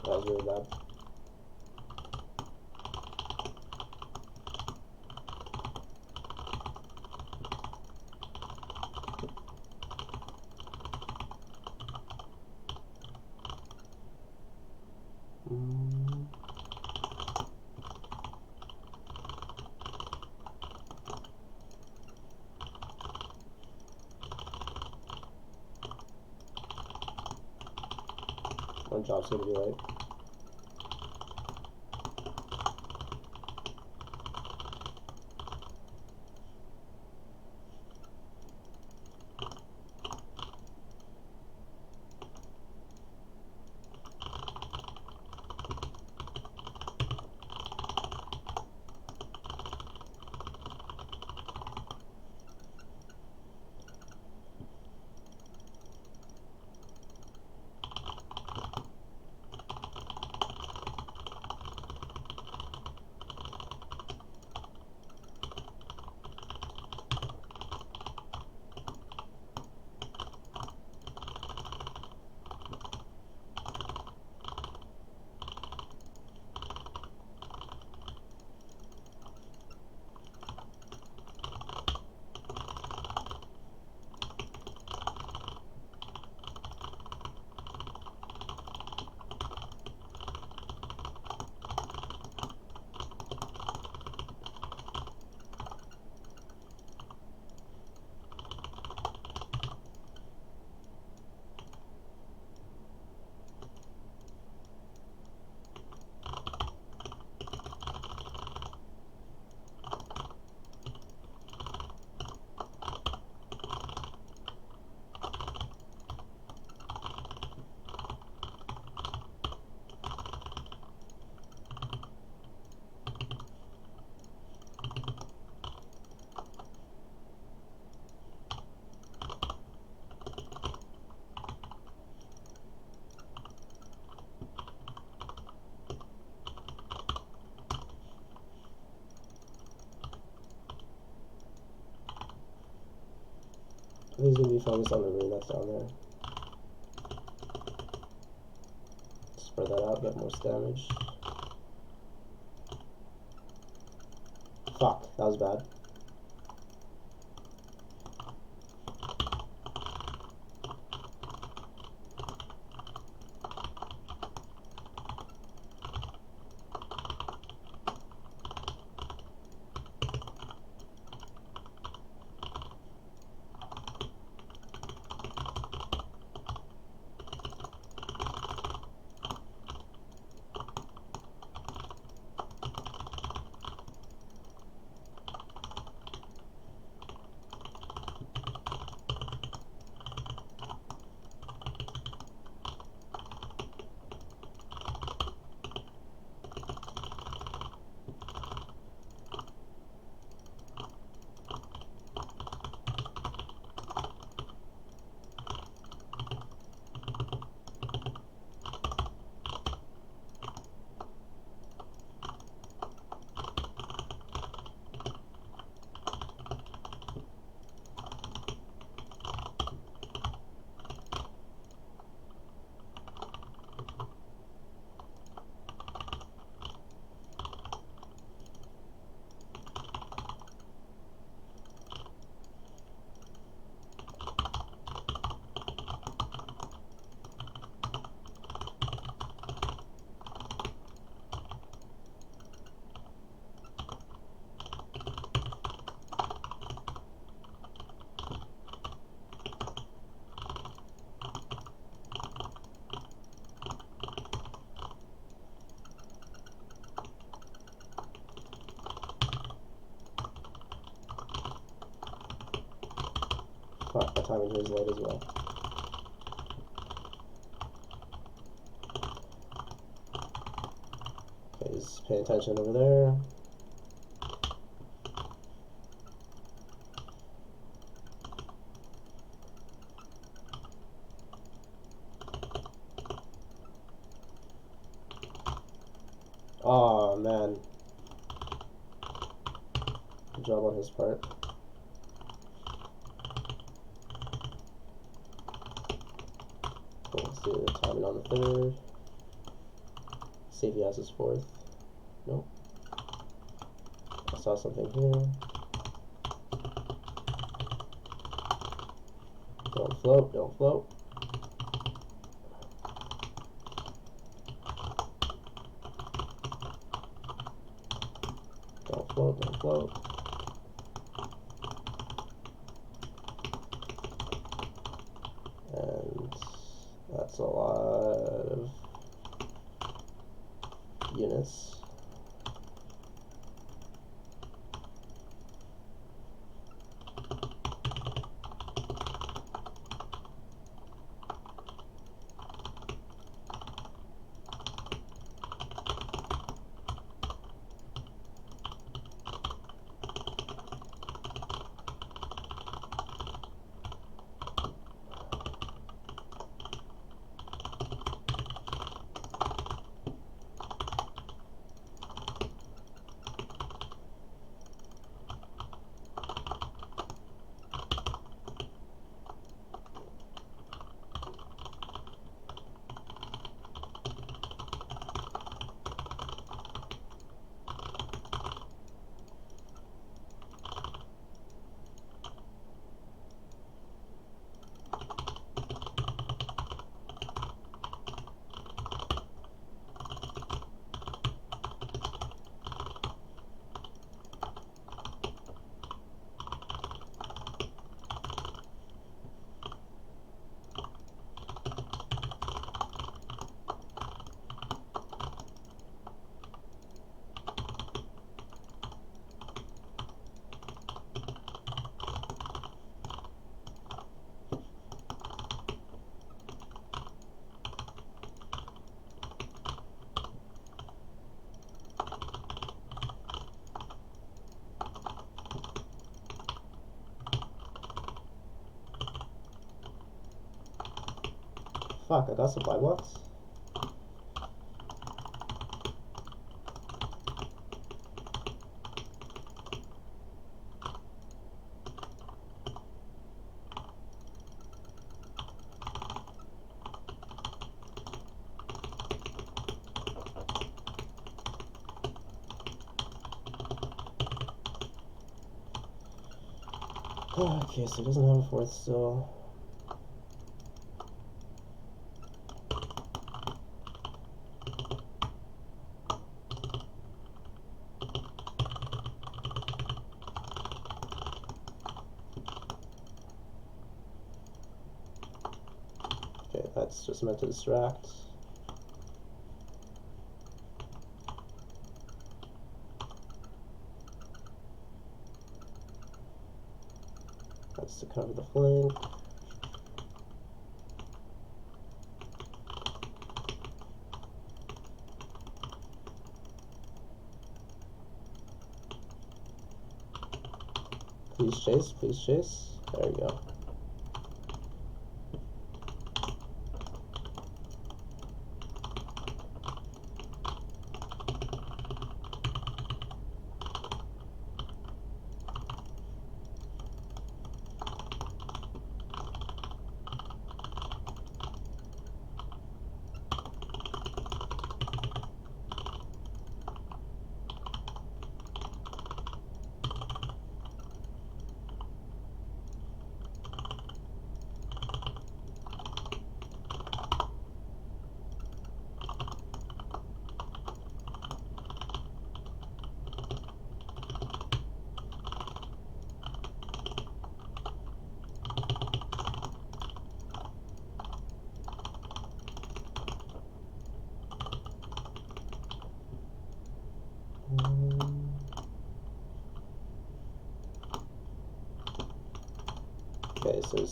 That was really bad. My job's gonna be late. He's gonna be focused on the rune that's down there. Spread that out, get more damage. Fuck, that was bad. Fuck, my timing here is late as well. Okay, he's paying attention over there. Oh man. Good job on his part. Cool, let's do timing on the third. see if he has his fourth. Nope. I saw something here. Don't float, don't float. Don't float, don't float. And that's a lot of units. Fuck, I got supply blocks? Okay, so he doesn't have a fourth still. Okay, that's just meant to distract. That's to cover the flank. Please chase, please chase. There we go. Okay, so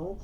What?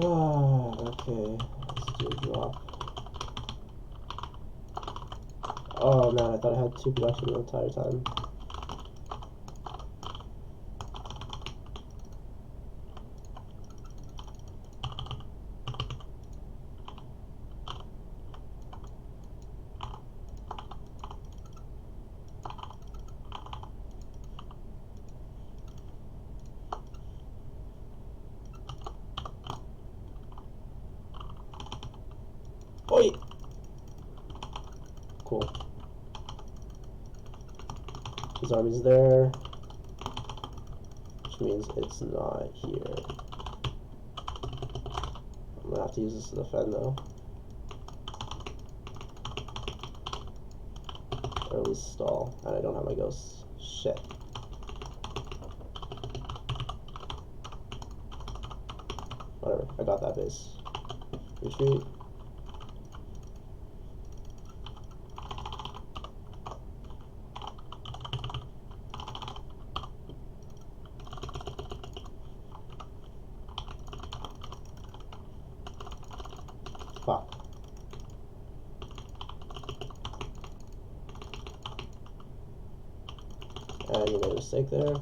Okay, let's do a drop. Oh man, I thought I had 2 production the entire time. Oi! Cool. His army's there, which means it's not here. I'm gonna have to use this to defend though. Or at least stall. And I don't have my ghosts. Shit. Whatever, I got that base. Retreat. Fuck. And you made a mistake there.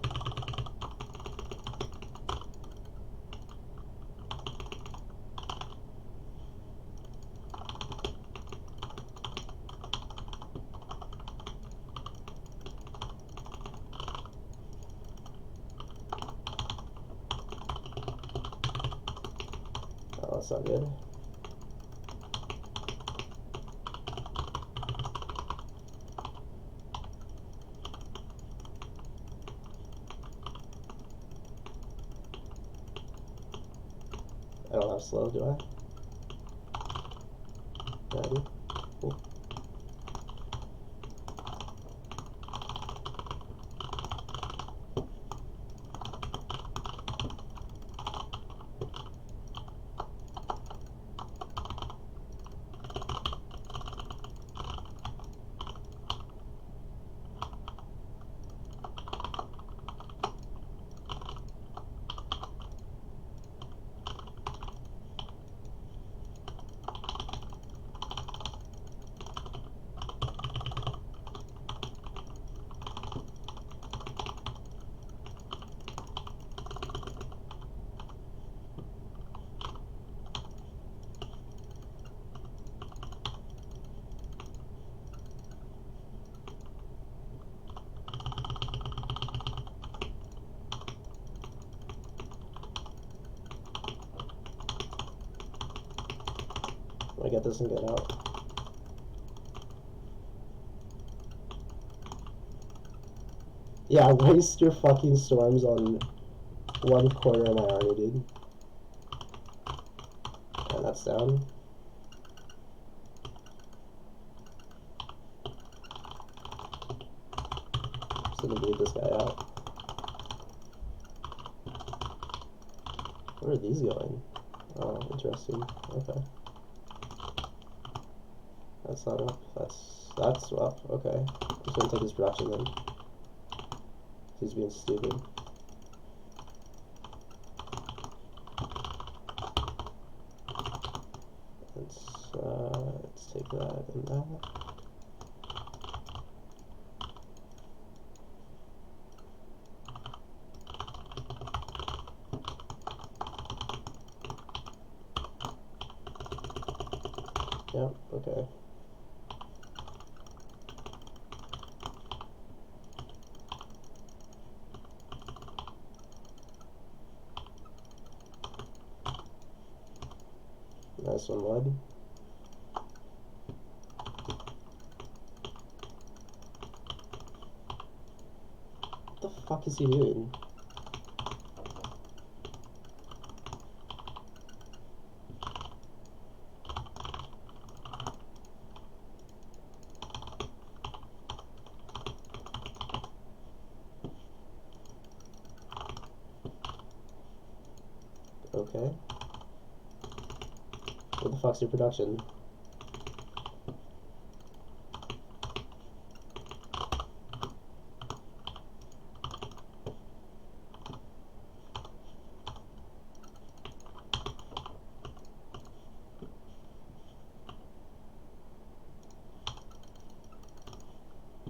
Oh, that's not good. I don't have slow, do I? Yeah, I do. Cool. I get this and get out. Yeah, waste your fucking storms on 1/4 of my army, dude. And that's down. Just gonna bleed this guy out. Where are these going? Oh, interesting. Okay. That's not up. That's up. Okay. I'm just gonna take his production then. He's being stupid. Let's take that and that. Yep, okay. Nice one, bud. What the fuck is he doing? Okay. What the fuck's your production?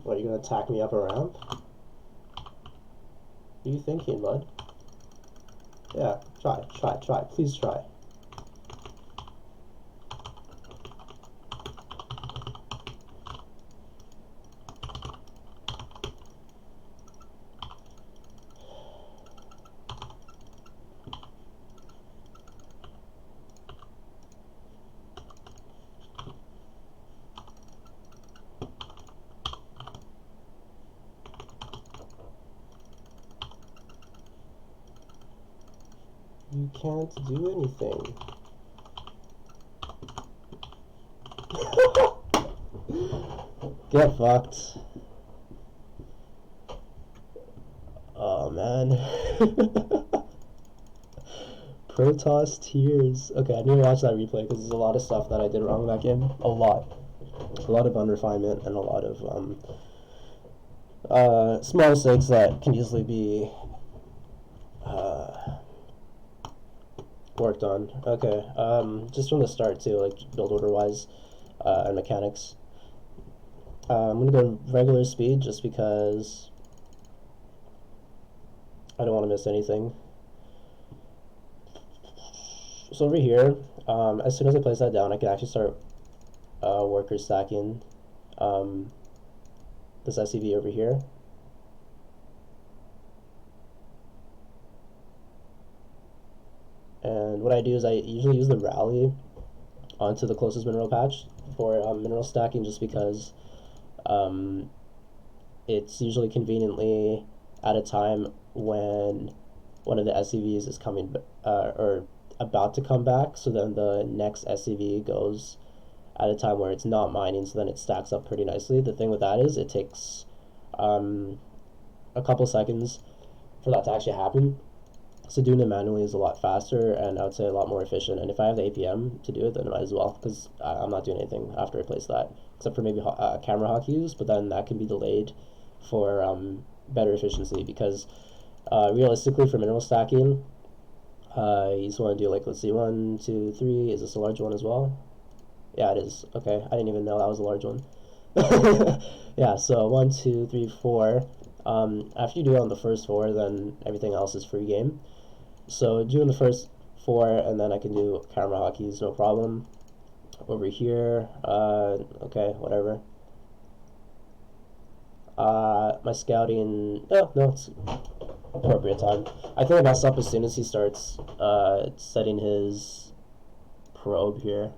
What, are you gonna attack me up a ramp? What are you thinking, bud? Yeah, try, please try. You can't do anything. Get fucked. Oh man. Protoss tears. Okay, I need to watch that replay because there's a lot of stuff that I did wrong in that game. A lot. A lot of unrefinement and a lot of small mistakes that can easily be worked on. Okay, just from the start too, like build order wise and mechanics. I'm gonna go regular speed just because I don't want to miss anything. So over here, as soon as I place that down, I can actually start worker stacking this SCV over here. And what I do is I usually use the rally onto the closest mineral patch for mineral stacking, just because it's usually conveniently at a time when one of the SCVs is coming or about to come back, so then the next SCV goes at a time where it's not mining, so then it stacks up pretty nicely. The thing with that is it takes a couple seconds for that to actually happen. So doing it manually is a lot faster and I would say a lot more efficient. And if I have the APM to do it, then I might as well, because I'm not doing anything after I place that, except for maybe camera hawk use, but then that can be delayed for better efficiency, because realistically for mineral stacking, you just want to do, like, let's see, 1, 2, 3. Is this a large one as well? Yeah, it is. Okay, I didn't even know that was a large one. Yeah, so 1, 2, 3, 4. After you do it on the first 4, then everything else is free game. So doing the first 4, and then I can do camera hockeys, no problem. Over here, okay, whatever. My scouting, no, it's appropriate time. I think I messed up as soon as he starts setting his probe here.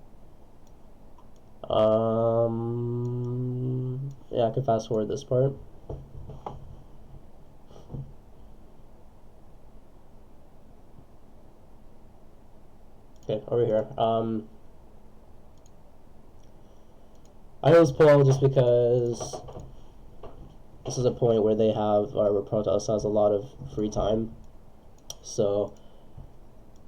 Yeah, I can fast forward this part. Okay, over here. I always pull just because this is a point where they have, or where Protoss has a lot of free time. So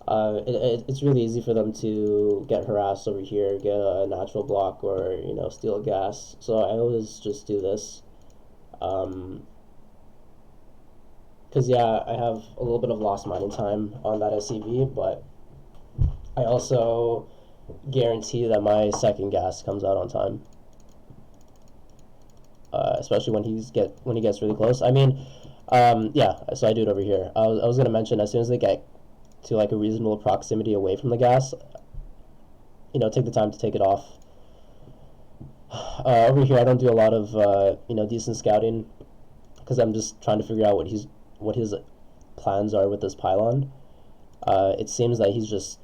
it's really easy for them to get harassed over here, get a natural block, or, you know, steal a gas. So I always just do this. Because, yeah, I have a little bit of lost mining time on that SCV, but I also guarantee that my second gas comes out on time. Especially when he gets really close. I mean, yeah, so I do it over here. I was going to mention, as soon as they get to, like, a reasonable proximity away from the gas, you know, take the time to take it off. Over here, I don't do a lot of, you know, decent scouting, because I'm just trying to figure out what his plans are with this pylon. It seems that he's just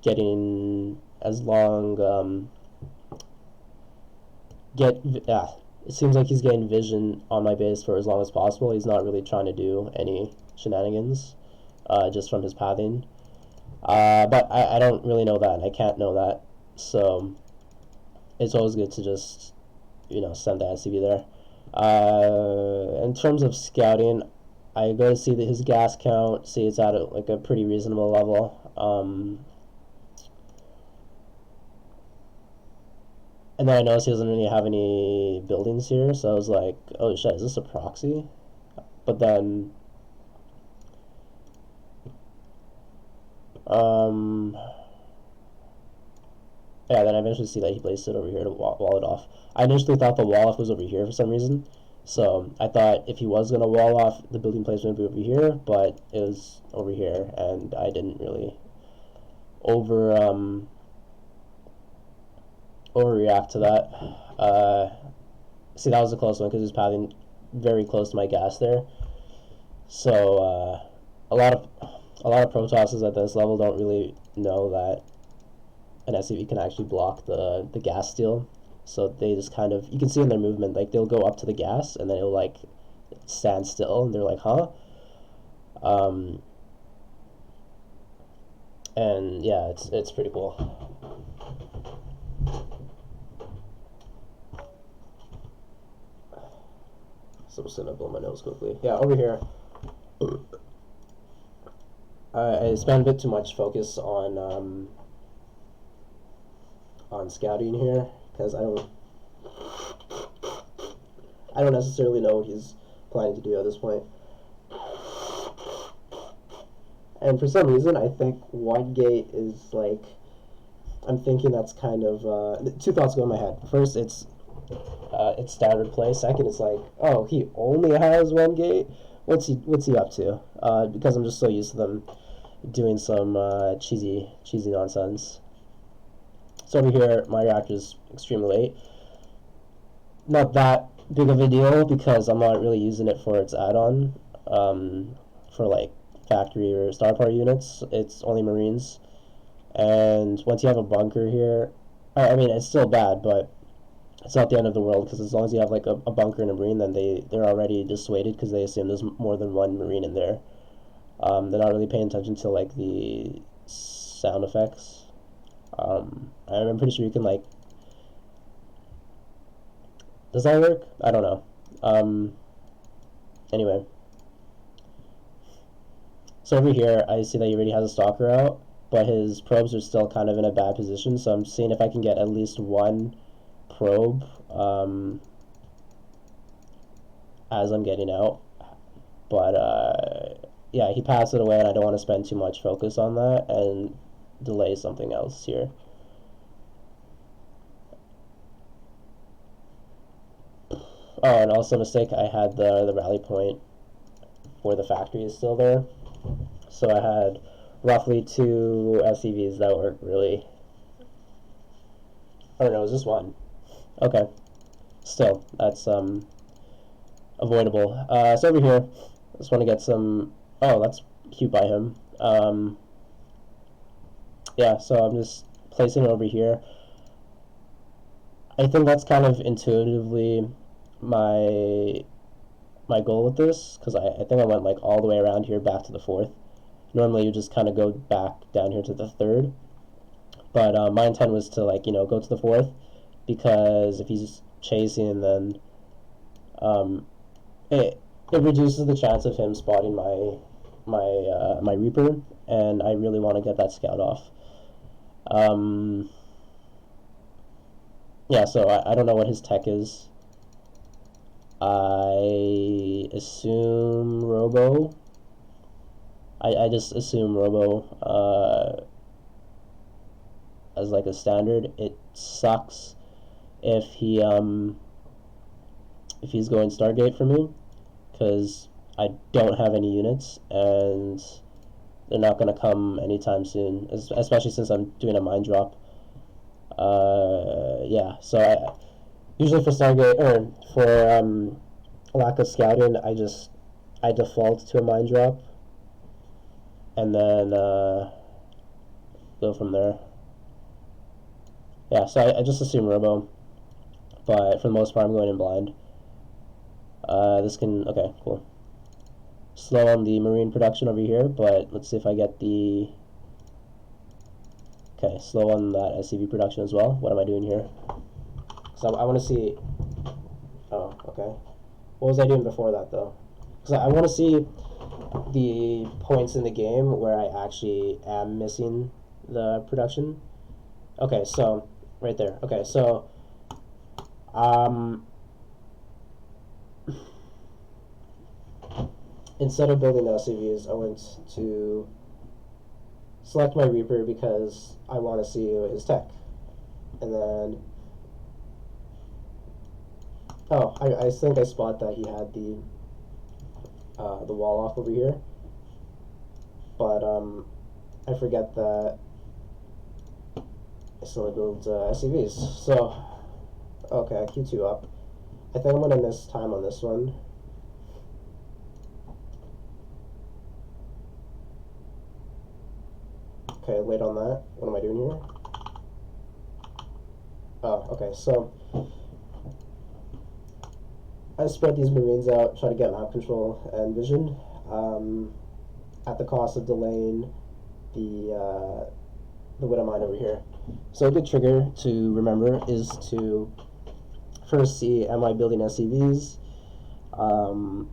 getting as long, it seems like he's getting vision on my base for as long as possible. He's not really trying to do any shenanigans, just from his pathing. But I don't really know that, and I can't know that. So it's always good to just, send the SCV there. In terms of scouting, I go to see his gas count, see it's at like a pretty reasonable level. And then I noticed he doesn't really have any buildings here, so I was like, oh shit, is this a proxy? But then, yeah, then I eventually see that he placed it over here to wall it off. I initially thought the wall off was over here for some reason, so I thought if he was going to wall off, the building placement would be over here, but it was over here, and I didn't really overreact to that. See, that was a close one because he was pathing very close to my gas there. So a lot of Protosses at this level don't really know that an SCV can actually block the gas steal. So they just kind of, you can see in their movement, like they'll go up to the gas and then it'll like stand still and they're like, huh? And yeah, it's pretty cool. So I'm just gonna blow my nose quickly. Yeah, over here, I spent a bit too much focus on scouting here because I don't necessarily know what he's planning to do at this point. And for some reason, I think one gate is like, I'm thinking that's kind of two thoughts go in my head. First, it's standard play. Second, it's like, oh, he only has one gate. What's he up to? Because I'm just so used to them doing some cheesy nonsense. So over here, my reactor's extremely late. Not that big of a deal because I'm not really using it for its add-on for like factory or star power units. It's only Marines. And once you have a bunker here, I mean, it's still bad, but it's not the end of the world because as long as you have like a bunker and a Marine, then they're already dissuaded because they assume there's more than one Marine in there. They're not really paying attention to like the sound effects. I'm pretty sure you can like. Does that work? I don't know. Anyway, so over here I see that he already has a stalker out, but his probes are still kind of in a bad position. So I'm seeing if I can get at least one probe as I'm getting out. But yeah, he passed it away, and I don't want to spend too much focus on that and delay something else here. Oh, and also mistake, I had the rally point for the factory is still there. So I had roughly 2 SCVs that were really... Oh no, it was just one. Okay. Still, that's avoidable. So over here, I just want to get some... Oh, that's cute by him. Yeah, so I'm just placing it over here. I think that's kind of intuitively my goal with this, because I think I went like all the way around here back to the 4th. Normally you just kind of go back down here to the 3rd, but my intent was to like, go to the 4th, because if he's chasing, then it reduces the chance of him spotting my Reaper, and I really want to get that scout off. Yeah, so I don't know what his tech is. I assume Robo. I just assume Robo as like a standard. It sucks if he's going Stargate for me, because I don't have any units and they're not going to come anytime soon, especially since I'm doing a mine drop. Yeah, so usually for Stargate, or for lack of scouting, I default to a mine drop and then go from there. Yeah, so I just assume Robo. but for the most part I'm going in blind. This can, okay, cool. Slow on the marine production over here, but let's see if I get the, okay, slow on that SCV production as well. What am I doing here? So I want to see, oh, okay. What was I doing before that though? Because I want to see the points in the game where I actually am missing the production. Okay, so right there. Okay, so instead of building the SCVs, I went to select my Reaper because I want to see his tech, and then oh, I think I spot that he had the wall off over here, but I forget that I still build SCVs. So okay, Q2 up. I think I'm gonna miss time on this one. Okay, late on that. What am I doing here? Oh, okay, so I spread these Marines out, try to get map control and vision, at the cost of delaying the Widow Mine over here. So a good trigger to remember is to first see, am I building SCVs? Am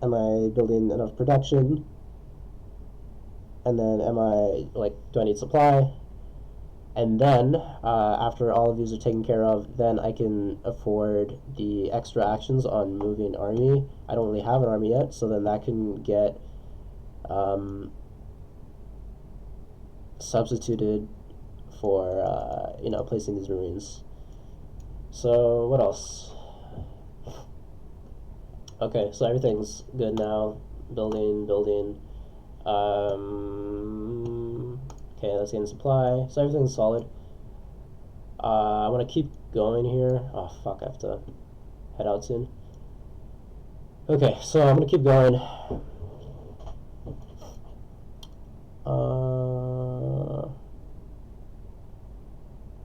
I building enough production? And then am I, like, do I need supply? And then, after all of these are taken care of, then I can afford the extra actions on moving army. I don't really have an army yet, so then that can get substituted for, placing these Marines. So, what else? Okay, so everything's good now. Building. Okay, let's get in supply. So everything's solid. I want to keep going here. Oh, fuck, I have to head out soon. Okay, so I'm going to keep going.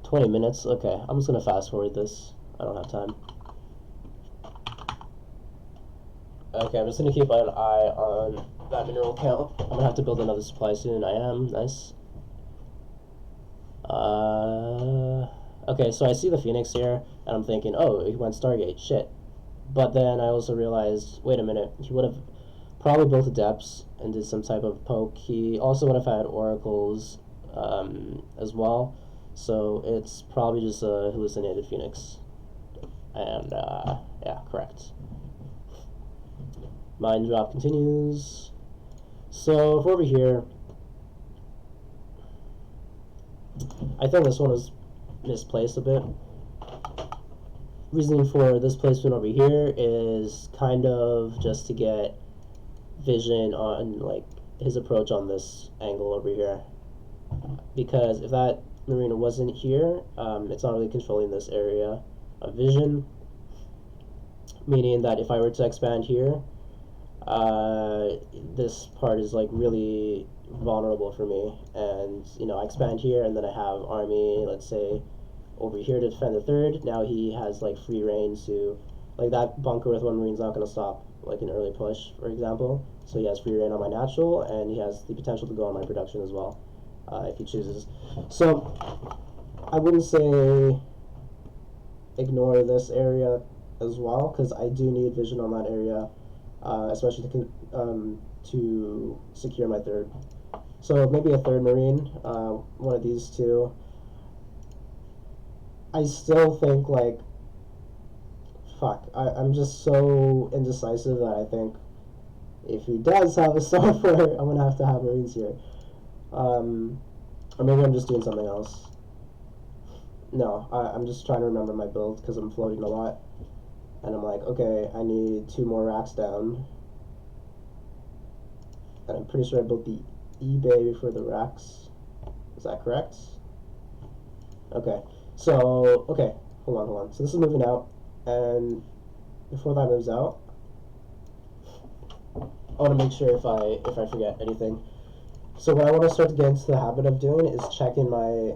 20 minutes. Okay, I'm just going to fast forward this. I don't have time. Okay, I'm just going to keep an eye on that mineral count. I'm going to have to build another supply soon. I am. Nice. Okay, so I see the Phoenix here, and I'm thinking, oh, he went Stargate. Shit. But then I also realized, wait a minute, he would have probably built a depths and did some type of poke. He also would have had oracles as well, so it's probably just a hallucinated Phoenix. And yeah, correct. Mine drop continues. So if we're over here, I think this one was misplaced a bit. Reasoning for this placement over here is kind of just to get vision on, like, his approach on this angle over here, because if that marina wasn't here, it's not really controlling this area of vision, meaning that if I were to expand here, this part is, like, really vulnerable for me, and I expand here and then I have army, let's say, over here to defend the third. Now he has, like, free reign to, like, that bunker with one marine's not going to stop, like, an early push, for example, so he has free reign on my natural, and he has the potential to go on my production as well, if he chooses. So I wouldn't say ignore this area as well, because I do need vision on that area, especially to secure my third. So maybe a third marine, one of these two. I still think, like, fuck, I'm just so indecisive that I think if he does have a software, I'm gonna have to have marines here. Or maybe I'm just doing something else. No, I'm just trying to remember my build because I'm floating a lot. And I'm like, okay, I need 2 more racks down. And I'm pretty sure I built the eBay before the racks. Is that correct? Okay. So, okay, hold on. So this is moving out, and before that moves out, I want to make sure if I forget anything. So what I want to start to get into the habit of doing is checking my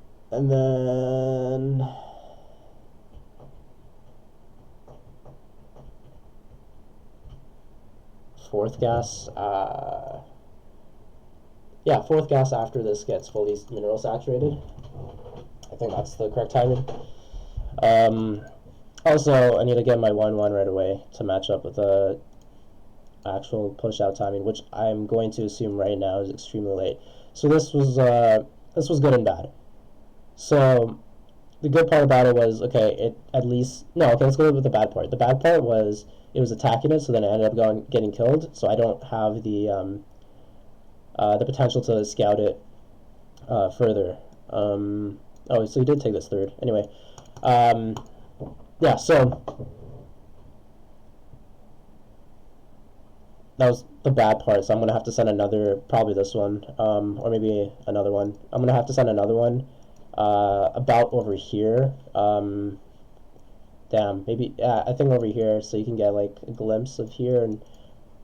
And then fourth gas. Yeah, fourth gas after this gets fully mineral saturated. I think that's the correct timing. Also, I need to get my 1-1 right away to match up with the actual push-out timing, which I'm going to assume right now is extremely late. So this was good and bad. So the good part about it was, okay, it at least, no, okay, let's go with the bad part. The bad part was it was attacking it, so then it ended up getting killed. So I don't have the potential to scout it further. Oh, so he did take this third. Anyway, yeah, so that was the bad part. So I'm gonna have to send another, probably this one, or maybe another one. I'm gonna have to send another one about over here. Damn, maybe, yeah, I think over here, so you can get like a glimpse of here, and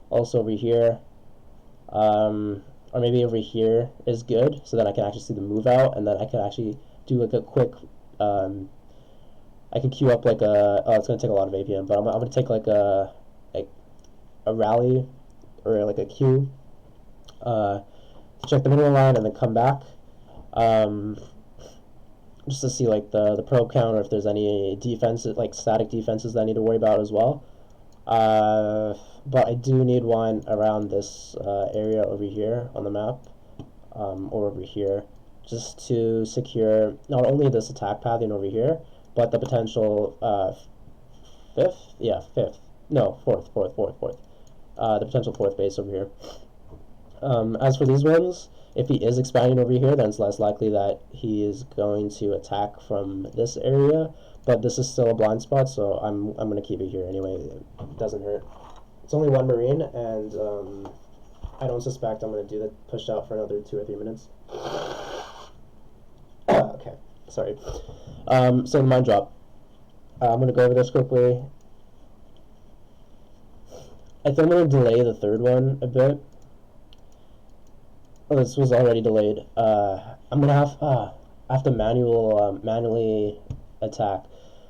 also over here. Or maybe over here is good, so then I can actually see the move out, and then I can actually do like a quick, I can queue up like oh, it's going to take a lot of APM, but I'm going to take like a rally, or like a queue, to check the mineral line and then come back, just to see like the probe count, or if there's any defenses, like static defenses that I need to worry about as well. But I do need one around this area over here on the map, or over here, just to secure not only this attack pathing over here, but the potential fourth. The potential fourth base over here. As for these ones, if he is expanding over here, then it's less likely that he is going to attack from this area. But this is still a blind spot, so I'm going to keep it here anyway. It doesn't hurt. It's only one Marine, and I don't suspect I'm going to do the push out for another 2 or 3 minutes. Okay, sorry. So the mine drop. I'm going to go over this quickly. I think I'm going to delay the third one a bit. Oh, this was already delayed. I'm going to have to manually attack.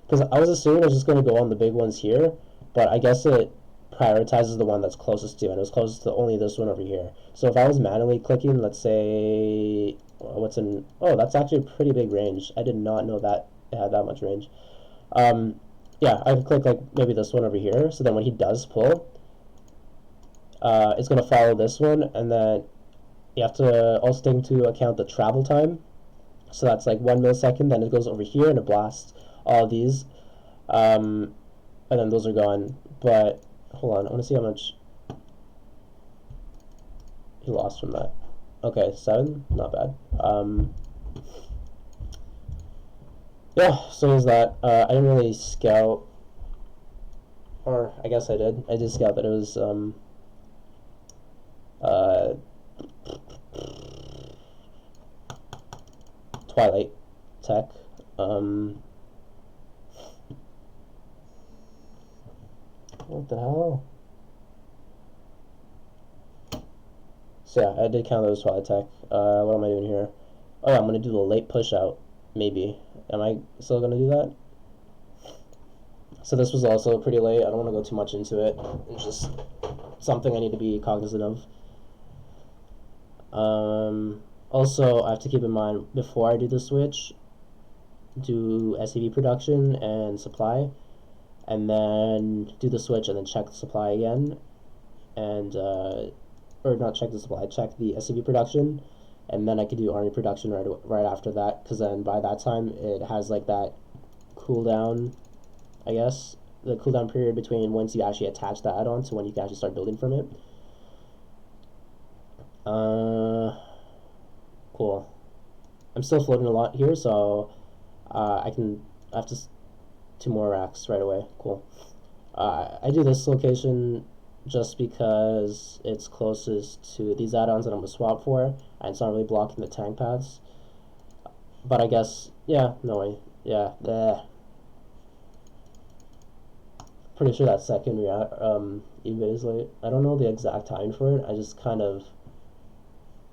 Because I was assuming I was just going to go on the big ones here, but I guess it prioritizes the one that's closest to, and it was closest to only this one over here. So if I was manually clicking, let's say, that's actually a pretty big range. I did not know that it had that much range. Yeah, I could click like maybe this one over here, so then when he does pull, it's going to follow this one, and then you have to also take into account the travel time. So that's like 1 millisecond, then it goes over here and it blasts all of these, and then those are gone. But hold on, I want to see how much he lost from that. Okay, 7, not bad. Yeah, so is that. I didn't really scout, or I guess I did. I did scout that it was Twilight Tech. What the hell? So yeah, I did count those Twilight Tech. What am I doing here? Oh yeah, I'm gonna do the late push out. Maybe. Am I still gonna do that? So this was also pretty late. I don't want to go too much into it. It's just something I need to be cognizant of. Also, I have to keep in mind, before I do the switch, do SCV production and supply, and then do the switch and then check the supply again, and or not check the supply, check the SCV production, and then I could do army production right after that, because then by that time it has like that cooldown, I guess, the cooldown period between once you actually attach the add-on to when you can actually start building from it. Cool. I'm still floating a lot here, so I have to 2 more racks right away. Cool. I do this location just because it's closest to these add-ons that I'm gonna swap for, and it's not really blocking the tank paths. But I guess, yeah, no way, yeah, pretty sure that second evade is late. I don't know the exact time for it. I just kind of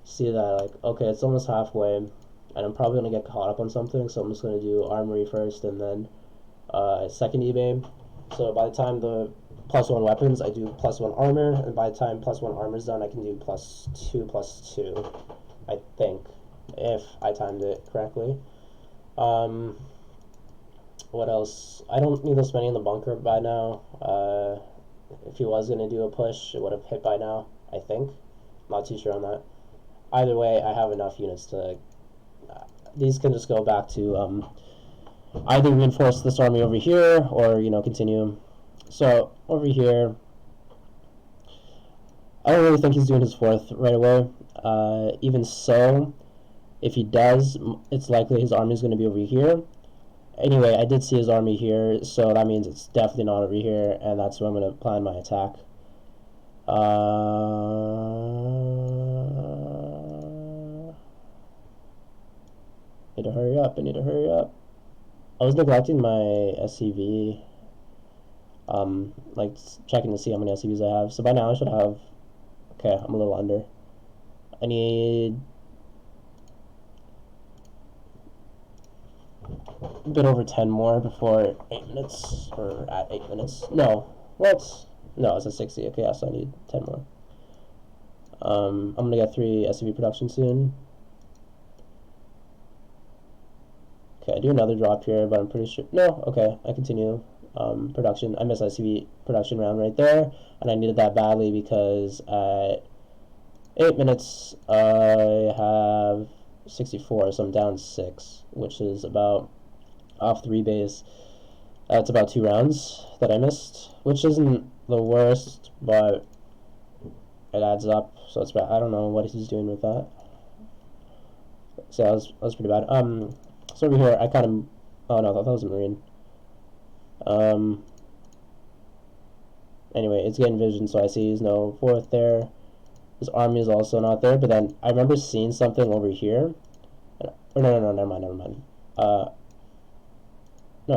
see that like, okay, it's almost halfway. and I'm probably going to get caught up on something, so I'm just going to do armory first and then second eBay. So by the time the +1 weapons, I do +1 armor, and by the time +1 armor is done, I can do +2/+2, I think, if I timed it correctly. What else? I don't need this many in the bunker by now. If he was going to do a push, it would have hit by now, I think. Not too sure on that. Either way, I have enough units to... these can just go back to either reinforce this army over here or, continue. So, over here, I don't really think he's doing his 4th right away. Even so, if he does, it's likely his army is going to be over here. Anyway, I did see his army here, so that means it's definitely not over here, and that's where I'm going to plan my attack. Need to hurry up, I need to hurry up. I was neglecting my SCV, like checking to see how many SCVs I have. So by now I should have, okay, I'm a little under. I need a bit over 10 more before 8 minutes, or at 8 minutes. No, what? No, it's at 60. Okay, yeah, so I need 10 more. I'm gonna get 3 SCV production soon. Okay, I do another drop here, but I'm pretty sure. No, okay, I continue production. I missed SCV production round right there, and I needed that badly because at 8 minutes I have 64, so I'm down 6, which is about off 3 base. It's about 2 rounds that I missed, which isn't the worst, but it adds up. So it's bad. I don't know what he's doing with that. So that was pretty bad. So over here, I kind of... oh no, I thought that was a Marine. Anyway, it's getting vision, so I see he's no 4th there. His army is also not there, but then I remember seeing something over here. Or no, never mind. No,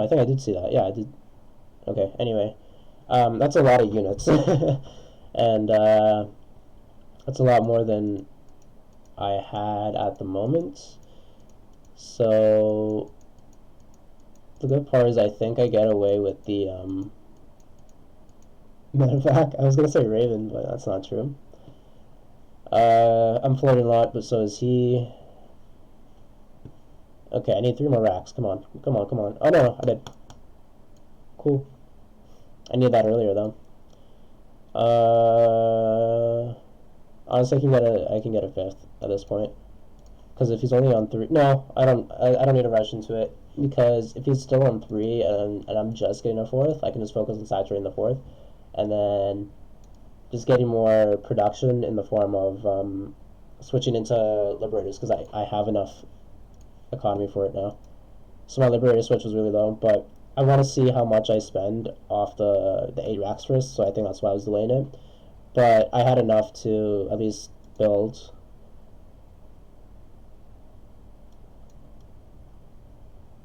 I think I did see that. Yeah, I did. Okay, anyway. That's a lot of units. And that's a lot more than I had at the moment. So the good part is I think I get away with the medevac. I was gonna say Raven, but that's not true. I'm floating a lot, but so is he. Okay, I need 3 more racks. Come on. Oh no, I did. Cool. I need that earlier though. Honestly, I can get a 5th at this point. Because if he's only on 3, no, I don't need to rush into it. Because if he's still on 3 and I'm just getting a 4th, I can just focus on saturating the 4th, and then just getting more production in the form of switching into Liberators, because I have enough economy for it now. So my Liberator switch was really low, but I want to see how much I spend off the 8 racks first, so I think that's why I was delaying it. But I had enough to at least build.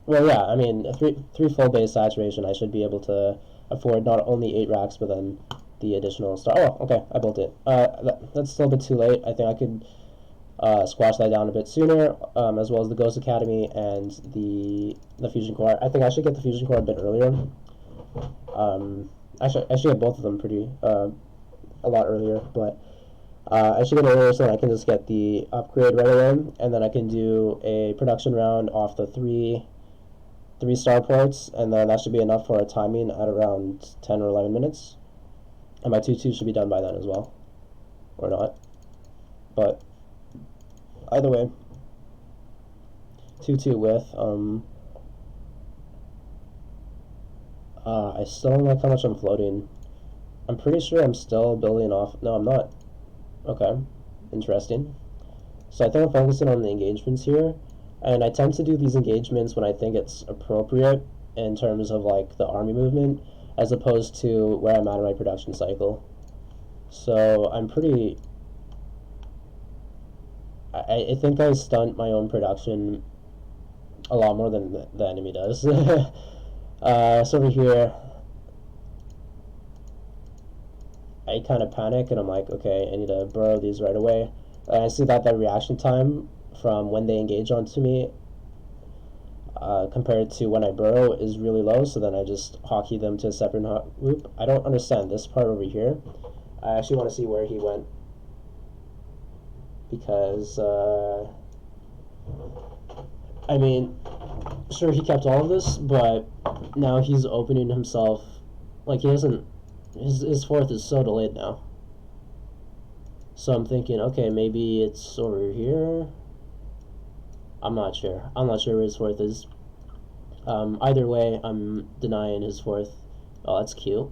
Well, yeah, I mean, three full base saturation, I should be able to afford not only 8 racks, but then the additional star. Oh, okay, I built it. That's still a bit too late. I think I could squash that down a bit sooner, as well as the Ghost Academy and the Fusion Core. I think I should get the Fusion Core a bit earlier. I should get both of them pretty a lot earlier, but I should get it earlier so that I can just get the upgrade right away, and then I can do a production round off the three starports, and then that should be enough for a timing at around 10 or 11 minutes. And my 2-2 should be done by then as well. Or not. But either way, 2-2 with I still don't like how much I'm floating. I'm pretty sure I'm still building off. No, I'm not. Okay, interesting. So I think I'm focusing on the engagements here, and I tend to do these engagements when I think it's appropriate in terms of like the army movement, as opposed to where I'm at in my production cycle. So I'm pretty. I think I stunt my own production a lot more than the enemy does. So over here, I kind of panic and I'm like, okay, I need to burrow these right away. And I see that reaction time from when they engage onto me compared to when I burrow is really low, so then I just hockey them to a separate loop. I don't understand this part over here. I actually want to see where he went because, I mean, sure, he kept all of this, but now he's opening himself, like he doesn't, his fourth is so delayed now. So I'm thinking, okay, maybe it's over here. I'm not sure. I'm not sure where his fourth is. Either way, I'm denying his fourth. Oh, that's cute.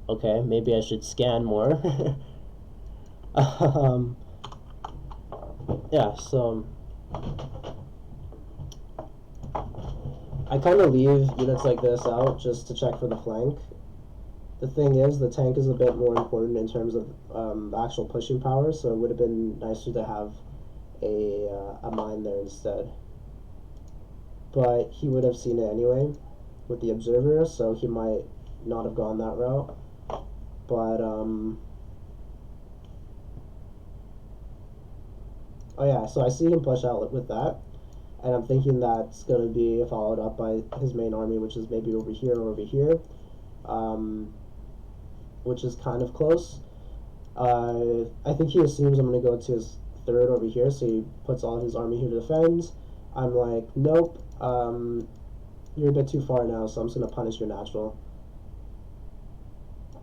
Okay, maybe I should scan more. um, yeah, so I kind of leave units like this out just to check for the flank. The thing is, the tank is a bit more important in terms of actual pushing power, so it would have been nicer to have a mine there instead. But he would have seen it anyway with the observer, so he might not have gone that route. But, oh yeah, so I see him push out with that, and I'm thinking that's going to be followed up by his main army, which is maybe over here or over here, which is kind of close. I think he assumes I'm going to go to his third over here, so he puts all of his army here to defend. I'm like, nope, you're a bit too far now, so I'm just going to punish your natural.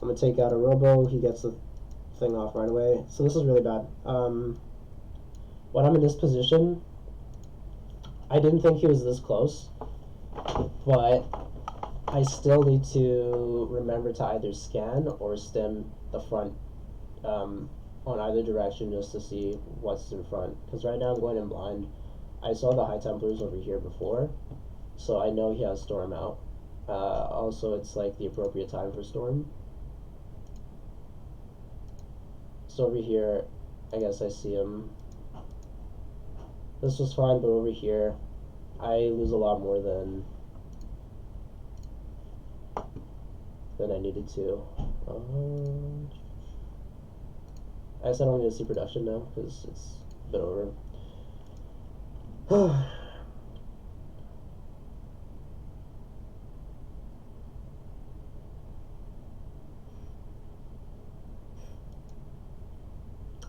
I'm going to take out a robo, he gets the thing off right away. So this is really bad. When I'm in this position, I didn't think he was this close, but I still need to remember to either scan or stem the front on either direction just to see what's in front. Because right now I'm going in blind. I saw the High Templars over here before, so I know he has Storm out. Also, it's like the appropriate time for Storm. So over here, I guess I see him. This was fine, but over here, I lose a lot more than I needed to. I guess I don't need to see production now because it's a bit over.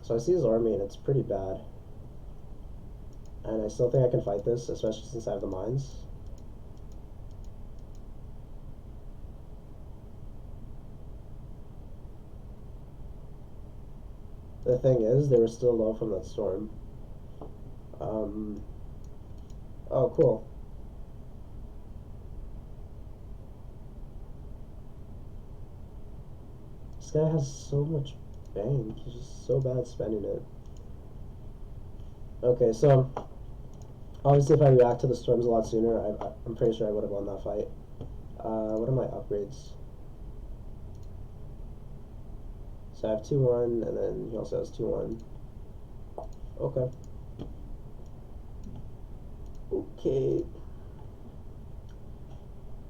So I see his army and it's pretty bad. And I still think I can fight this, especially since I have the mines. The thing is, they were still low from that storm. Oh, cool. This guy has so much bank. He's just so bad spending it. Okay, so obviously if I react to the storms a lot sooner, I'm pretty sure I would have won that fight. What are my upgrades? So I have 2-1, and then he also has 2-1. Okay. Okay.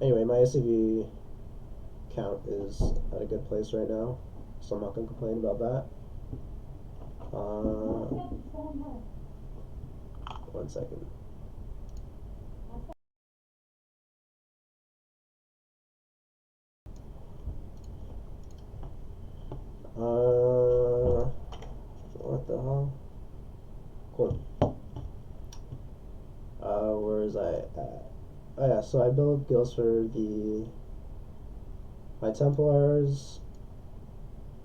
Anyway, my SCV count is at a good place right now, so I'm not going to complain about that. 1 second. What the hell? Cool. Where is I at? Oh yeah, so I built guilds for my Templars.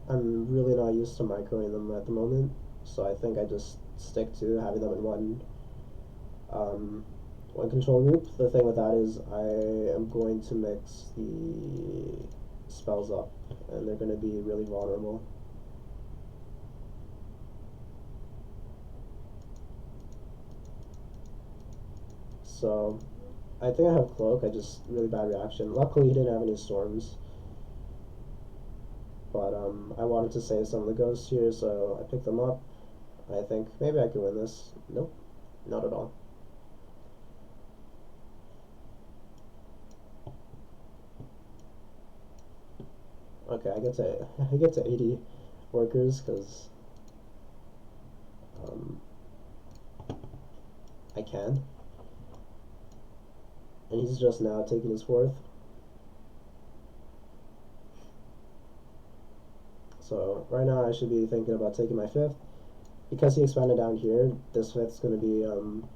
I'm really not used to microing them at the moment, so I think I just stick to having them in one control group. The thing with that is I am going to mix the spells up, and they're going to be really vulnerable. So I think I have Cloak, I just really bad reaction. Luckily he didn't have any storms. But I wanted to save some of the ghosts here, so I picked them up. I think maybe I can win this. Nope, not at all. Okay, I get to 80 workers because um, I can, and he's just now taking his fourth. So right now I should be thinking about taking my fifth. Because he expanded down here, this fifth's going to be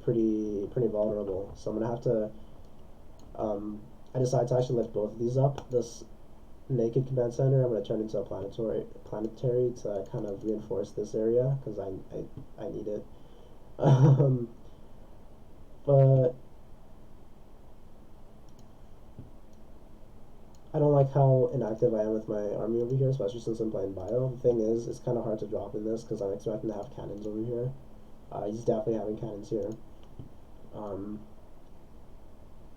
pretty vulnerable. So I'm going to have to. I decided to actually lift both of these up. This naked command center, I'm going to turn into a planetary to kind of reinforce this area because I need it. um, but I don't like how inactive I am with my army over here, especially since I'm playing bio. The thing is, it's kind of hard to drop in this because I'm expecting to have cannons over here. He's definitely having cannons here. Um,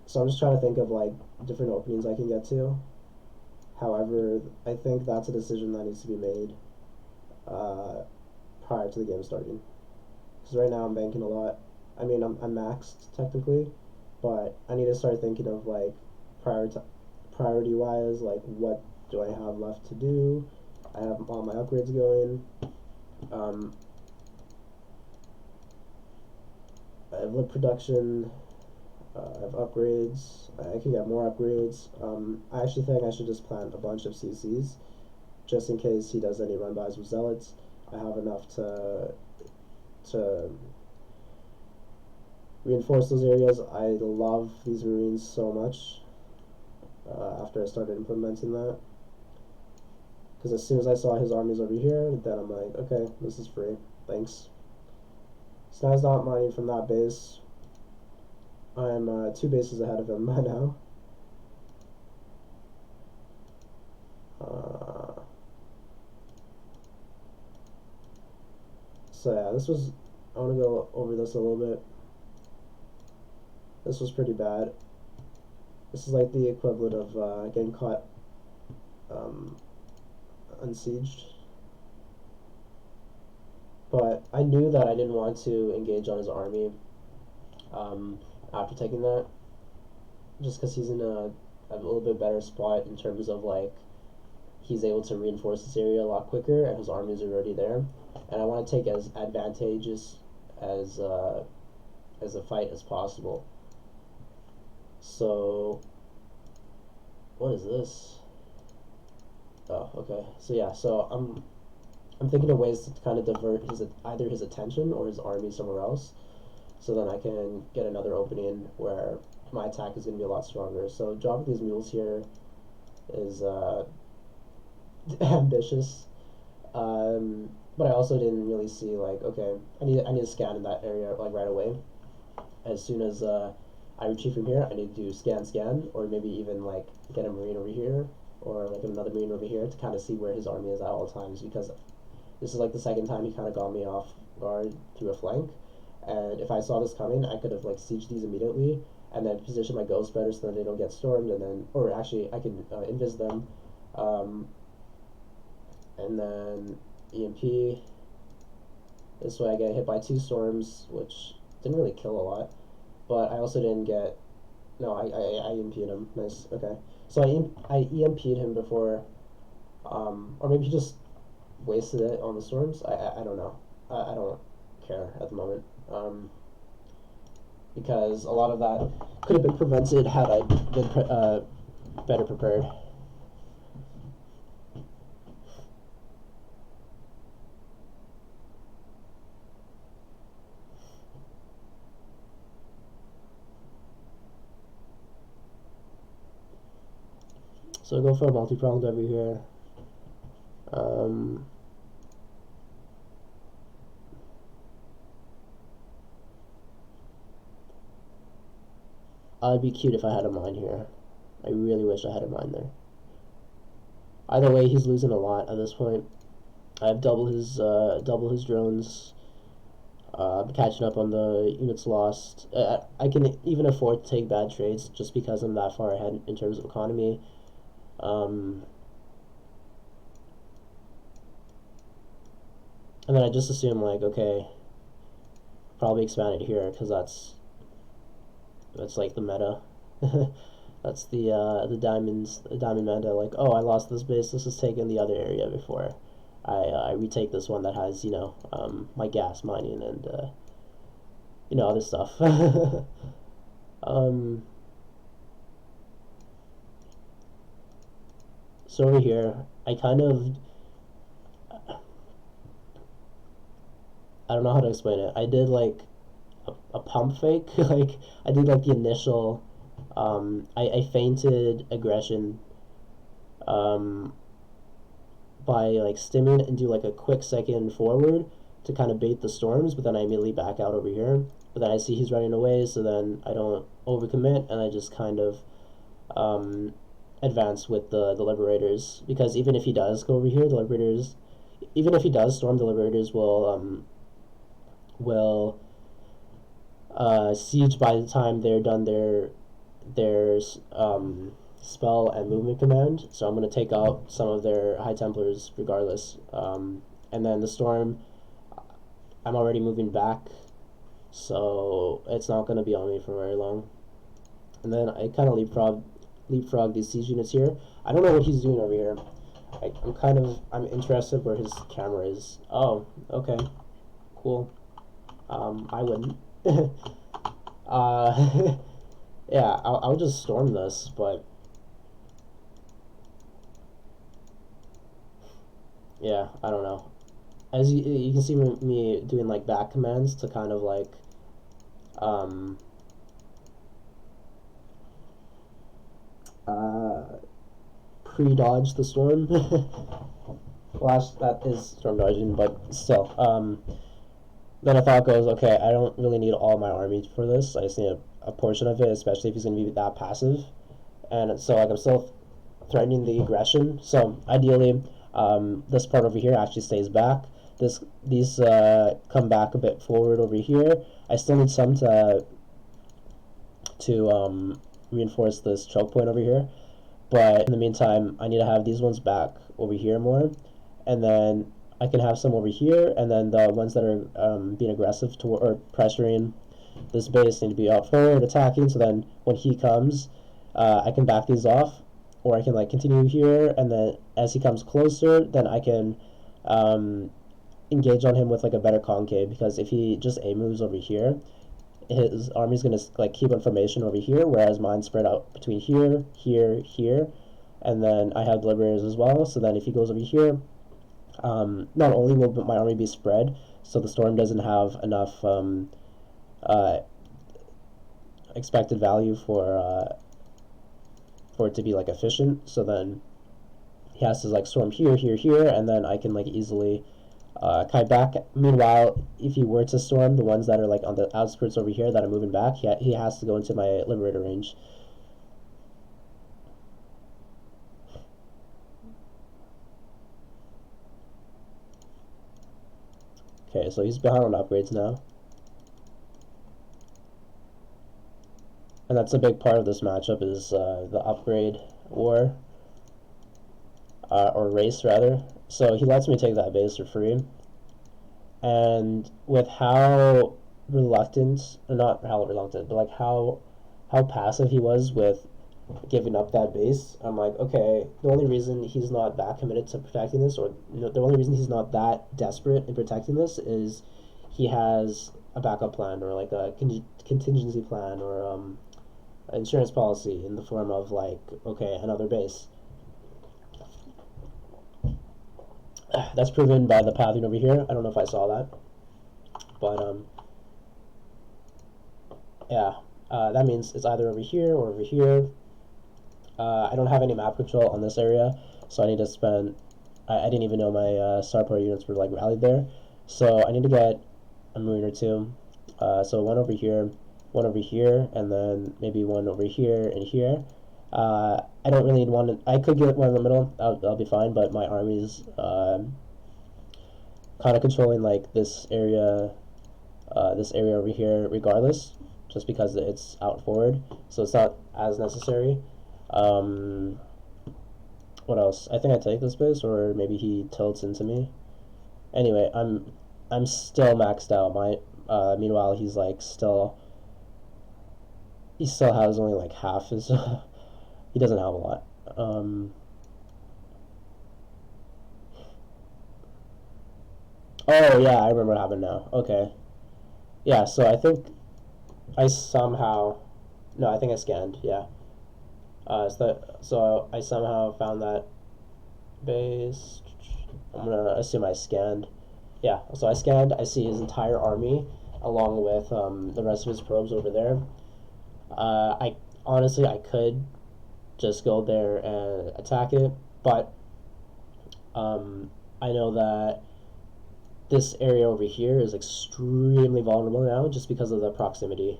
so I'm just trying to think of like different openings I can get to. However, I think that's a decision that needs to be made uh, prior to the game starting. Because right now I'm banking a lot. I mean, I'm maxed technically, but I need to start thinking of like priority wise, like what do I have left to do? I have all my upgrades going. Um, I have lip production. I have upgrades. I can get more upgrades. I actually think I should just plant a bunch of CCs just in case he does any run bys with zealots. I have enough to reinforce those areas. I love these marines so much after I started implementing that. Because as soon as I saw his armies over here, then I'm like, okay, this is free. Thanks. So now he's not mining from that base. I'm 2 bases ahead of him by now. So yeah, this was. I want to go over this a little bit. This was pretty bad. This is like the equivalent of getting caught unsieged. But I knew that I didn't want to engage on his army um, after taking that, just because he's in a little bit better spot in terms of like he's able to reinforce this area a lot quicker, and his armies are already there. And I want to take as advantageous as a fight as possible. So, what is this? Oh, okay. So yeah, so I'm thinking of ways to kind of divert either his attention or his army somewhere else, so then I can get another opening where my attack is going to be a lot stronger. So dropping these mules here is ambitious, but I also didn't really see like, okay, I need to scan in that area like right away. As soon as I retreat from here, I need to do scan, or maybe even like get a marine over here or like another marine over here to kind of see where his army is at all times, because this is like the second time he kind of got me off guard through a flank. And if I saw this coming, I could have like sieged these immediately and then position my ghost better so that they don't get stormed, and then, or actually I can invis them, um, and then EMP. This way I get hit by 2 storms, which didn't really kill a lot, but I also didn't get. No, I EMP'd him. Nice. Okay, so I EMP'd him before, or maybe he just wasted it on the storms. I don't know. I don't care at the moment, because a lot of that could have been prevented had I been better prepared. So I go for a multi-pronged over here. Um, I'd be cute if I had a mine here. I really wish I had a mine there. Either way, he's losing a lot at this point. I have double his drones. I'm catching up on the units lost. I can even afford to take bad trades just because I'm that far ahead in terms of economy. Um, and then I just assume like, okay, probably expand it here because that's like the meta. That's the diamond manda. Like, oh, I lost this base. Let's just take in the other area before I retake this one that has my gas mining and other stuff. um, so over here, I don't know how to explain it. I did like a pump fake. Like I did like the initial. I feinted aggression um, by like stimming and do like a quick second forward to kind of bait the storms, but then I immediately back out over here. But then I see he's running away, so then I don't overcommit and I just kind of um, advance with the liberators, because even if he does go over here, the liberators, even if he does storm, the liberators will siege by the time they're done their spell and movement command. So I'm going to take out some of their High Templars regardless. And then the storm, I'm already moving back, so it's not going to be on me for very long. And then I kind of leapfrog these siege units here. I don't know what he's doing over here. I'm interested where his camera is. Oh, okay, cool. I wouldn't. Yeah, I'll just storm this, but yeah, I don't know. As you can see me doing like back commands to kind of like um, uh, pre-dodge the storm. Well, that is storm dodging, but still. Then I thought goes, okay, I don't really need all my army for this. I just need a portion of it, especially if he's going to be that passive. And so like I'm still threatening the aggression. So ideally, this part over here actually stays back. These come back a bit forward over here. I still need some to reinforce this choke point over here. But in the meantime, I need to have these ones back over here more, and then I can have some over here, and then the ones that are being aggressive or pressuring this base need to be out forward attacking. So then when he comes, I can back these off, or I can like continue here, and then as he comes closer, then I can engage on him with like a better concave, because if he just A moves over here, his army's gonna like keep information over here, whereas mine's spread out between here, here, here, and then I have liberators as well. So then if he goes over here, not only will my army be spread, so the storm doesn't have enough uh, expected value for it to be like efficient. So then he has to like storm here, here, here, and then I can like easily kite back. Meanwhile, if he were to storm the ones that are like on the outskirts over here that are moving back, he has to go into my liberator range. Okay, so he's behind on upgrades now. And that's a big part of this matchup is the upgrade war, or race rather. So he lets me take that base for free. And with how reluctant, or not how reluctant, but like how passive he was with giving up that base, I'm like, okay, the only reason he's not that committed to protecting this, or the only reason he's not that desperate in protecting this, is he has a backup plan, or like a contingency plan, or insurance policy in the form of like, okay, another base. That's proven by the pathing over here. I don't know if I saw that, but yeah, that means it's either over here or over here. I don't have any map control on this area, so I need to spend. I didn't even know my star power units were like rallied there, so I need to get a marine or two. So one over here, and then maybe one over here and here. I don't really need one. I could get one in the middle. I'll be fine. But my army's kind of controlling like this area over here, regardless, just because it's out forward, so it's not as necessary. What else? I think I take this base, or maybe he tilts into me. Anyway, I'm still maxed out. Meanwhile, he still has only like half his He doesn't have a lot. Oh yeah, I remember what happened now. Okay. Yeah, so I think I somehow no, I think I scanned. Yeah. So I somehow found that base. I'm gonna assume I scanned. Yeah. So I scanned. I see his entire army along with the rest of his probes over there. I honestly I could just go there and attack it, but I know that this area over here is extremely vulnerable now just because of the proximity,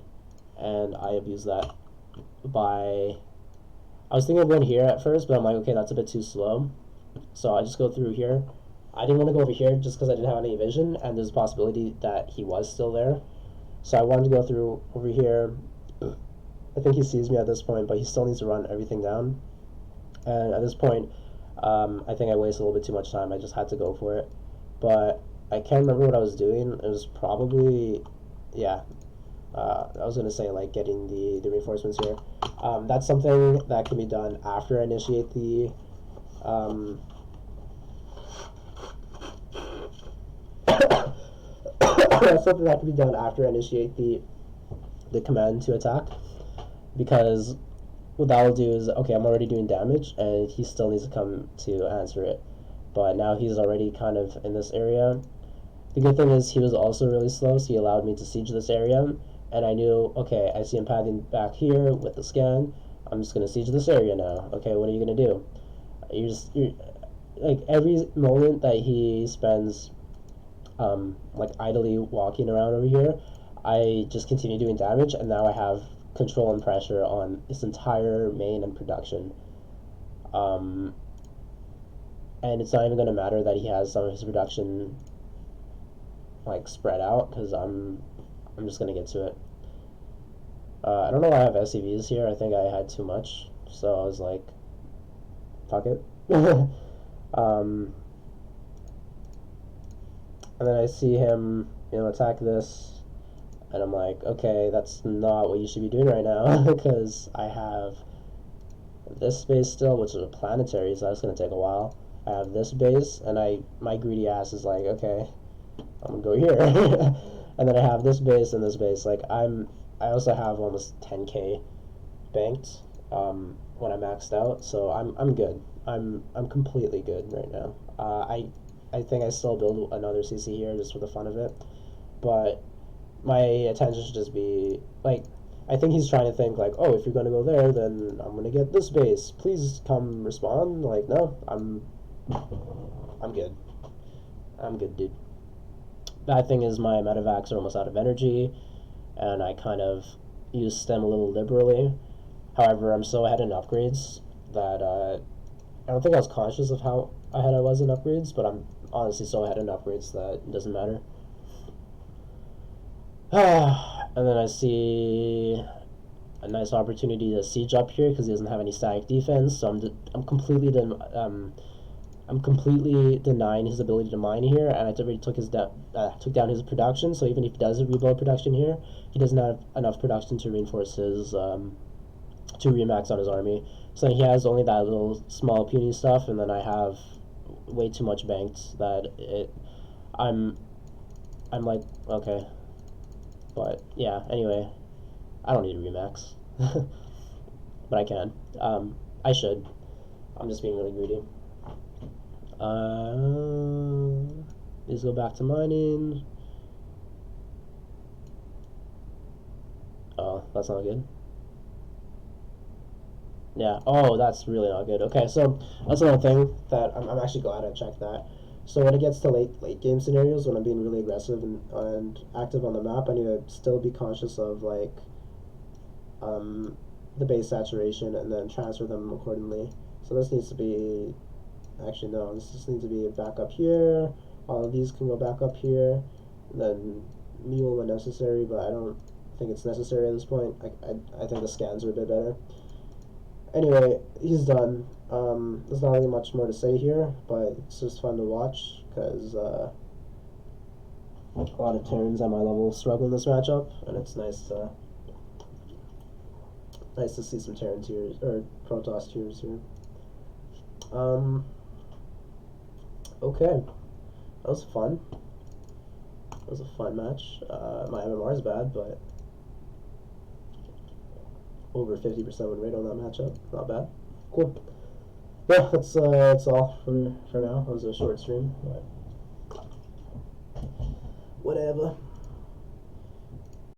and I abuse that by. I was thinking of going here at first, but I'm like, okay, that's a bit too slow, so I just go through here. I didn't want to go over here just because I didn't have any vision, and there's a possibility that he was still there. So I wanted to go through over here. I think he sees me at this point, but he still needs to run everything down. And at this point, I think I wasted a little bit too much time. I just had to go for it. But I can't remember what I was doing. It was probably, yeah. I was gonna say like getting the reinforcements here. That's something that can be done after I initiate the. That's something that can be done after I initiate the command to attack, because what that will do is, okay, I'm already doing damage, and he still needs to come to answer it. But now he's already kind of in this area. The good thing is he was also really slow, so he allowed me to siege this area, and I knew, okay, I see him pathing back here with the scan. I'm just gonna siege this area now. Okay, what are you gonna do? You're like every moment that he spends, like idly walking around over here, I just continue doing damage, and now I have control and pressure on this entire main and production. Um, and it's not even going to matter that he has some of his production like spread out, because I'm just going to get to it. I don't know why I have SCVs here. I think I had too much, so I was like, fuck it. um, and then I see him, attack this, and I'm like, okay, that's not what you should be doing right now, because I have this base still, which is a planetary, so that's gonna take a while. I have this base, and my greedy ass is like, okay, I'm gonna go here, and then I have this base and this base. Like I also have almost 10k banked when I maxed out, so I'm good. I'm completely good right now. I think I still build another CC here just for the fun of it, but my attention should just be like, I think he's trying to think like, oh, if you're gonna go there, then I'm gonna get this base. Please come respond. Like, no, I'm good. I'm good, dude. Bad thing is my medevacs are almost out of energy, and I kind of use stem a little liberally. However, I'm so ahead in upgrades that I don't think I was conscious of how ahead I was in upgrades, but I'm honestly so ahead in upgrades that it doesn't matter. And then I see a nice opportunity to siege up here because he doesn't have any static defense. So I'm completely denying his ability to mine here, and I already took took down his production. So even if he does rebuild production here, he doesn't have enough production to reinforce his to remax on his army. So he has only that little small puny stuff, and then I have way too much banked that I'm like, okay. But yeah, anyway, I don't need a remax, but I can. I should. I'm just being really greedy. Let's go back to mining. Oh, that's not good. Yeah. Oh, that's really not good. Okay, so that's another thing that I'm actually glad I checked that. So when it gets to late game scenarios, when I'm being really aggressive and active on the map, I need to still be conscious of like the base saturation and then transfer them accordingly. So this needs to be, actually no, this just needs to be back up here. All of these can go back up here. And then mule when necessary, but I don't think it's necessary at this point. I think the scans are a bit better. Anyway, he's done. There's not really much more to say here, but it's just fun to watch because a lot of Terrans at my level struggle in this matchup, and it's nice to Nice to see some Terran tiers or Protoss tiers here. Um. Okay, that was fun. That was a fun match. My MMR is bad, but over 50% win rate on that matchup. Not bad. Cool. Yeah, that's all for now. It was a short stream, but whatever.